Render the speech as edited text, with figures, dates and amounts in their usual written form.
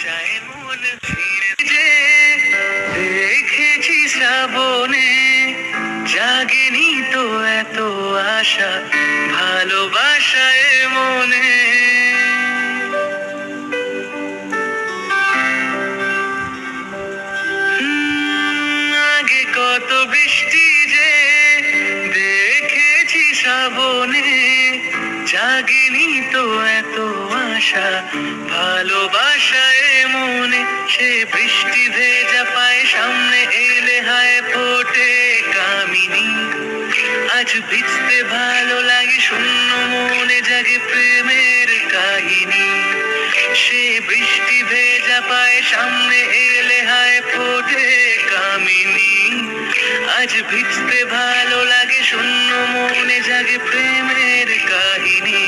চায় মন ফিরে যে দেখেছি শ্রাবণে, জাগেনি তো এত আশা ভালোবাসায় মনে। আগে কত বৃষ্টি যে দেখেছি শ্রাবণে, জাগেনি তো এত আশা ভালোবাসায় মনে। সে বৃষ্টি ভেজা পায় সামনে এলে হায় ফোটে কামিনী। আজ ভিজতে ভালো লাগে শূন্য মনে জাগে প্রেমের কাহিনী। সে বৃষ্টি ভেজা পায় সামনে এলে হায় ফোটে কামিনী। আজ ভিজতে ভালো লাগে শূন্য মনে জাগে প্রেমের কাহিনী।